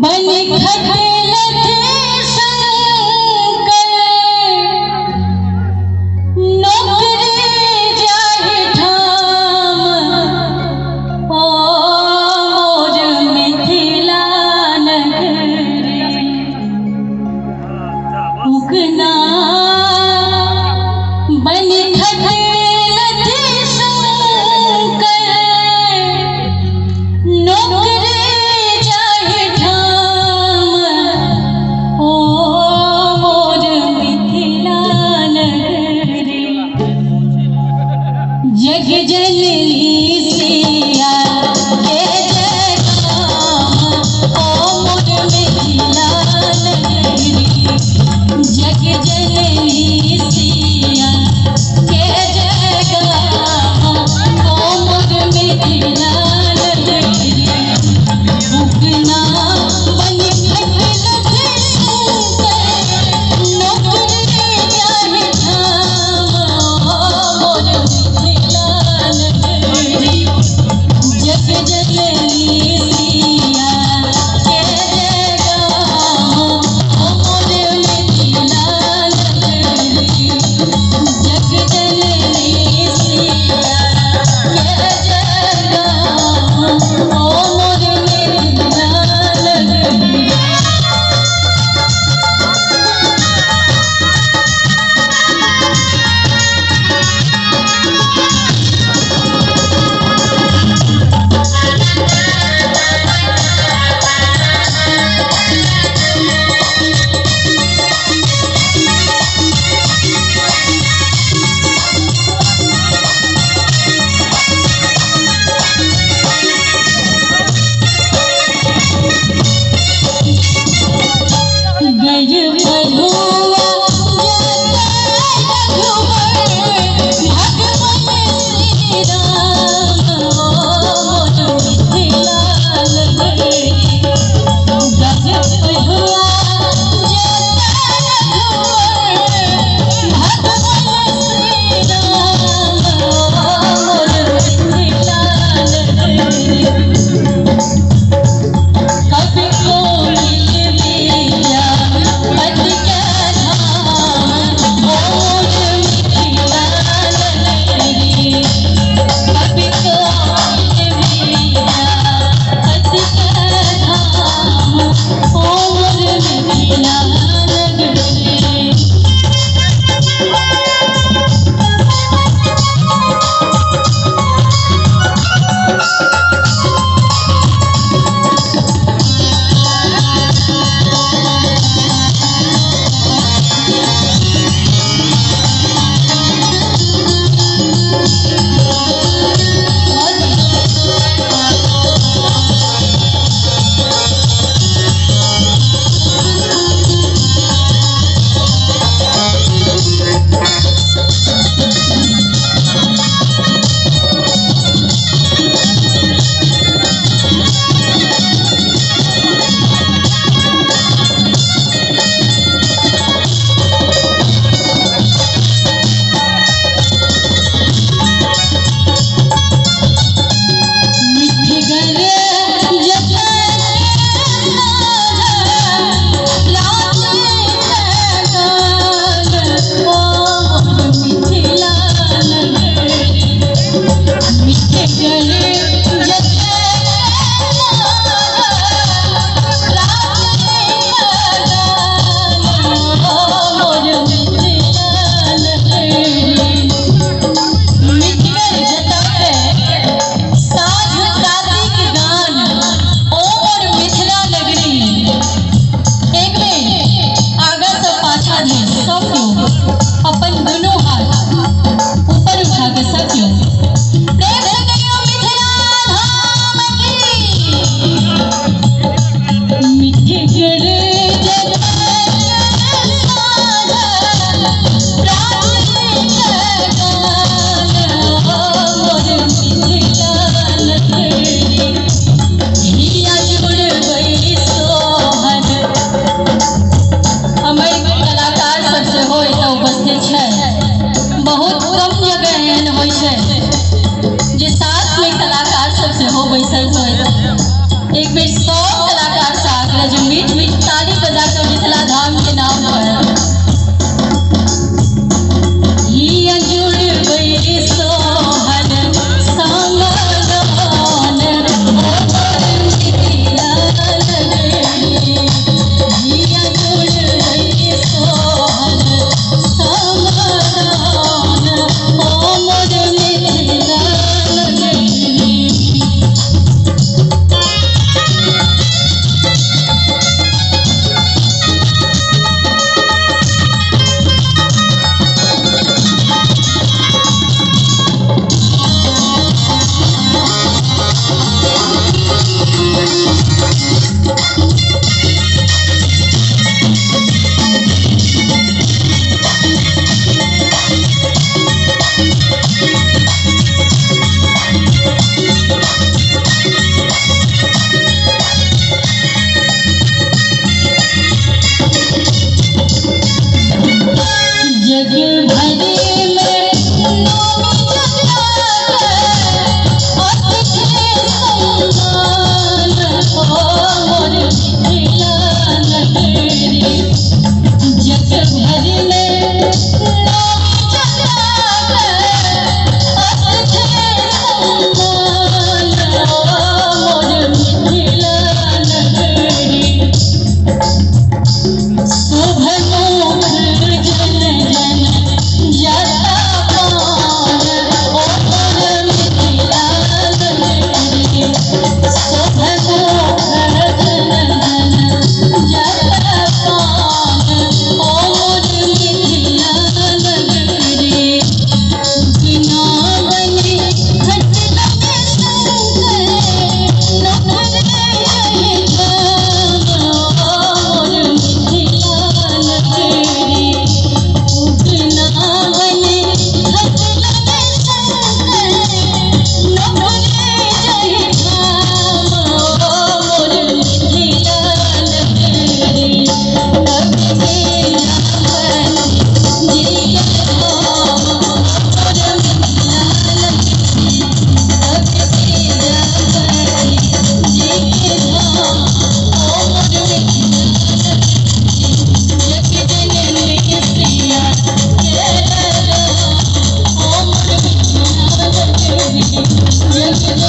बन खटलत संकर नौकरी जाहि ठाम ओ मोर मिथिला नगरी उगना बन खटलत संकर नौकरी जाहि ठाम हमरा जो मीठ मीठ ताली बजा के मिथिला धाम के नाम पर हिया जुड़बै सोहर समाधान मिथिला नगरी हिया जुड़बै सोहर समाधान मोर मिथिला नगरी। जग भरे में नौमी सम्मान मोर मिथिला नगरी जग भरे में नौमी सम्मान मोर मिथिला नगरी। शुभ मुख जन जन जता पान ओ मोर मिथिला नगरी शुभ मुख जन जन जता पान ओ मोर मिथिला नगरी। बिना बने खट लगे शंकर नगर रहे धाम मोर मिथिला नगरी बिना बने खट लगे शंकर नगर रहे धाम मोर मिथिला नगरी। तब के जावन जी के धाम मोर मिथिला नगरी तब के जावन जी के धाम मोर मिथिला नगरी। जग जननी प्रिया के राम मोर मिथिला नगरी जग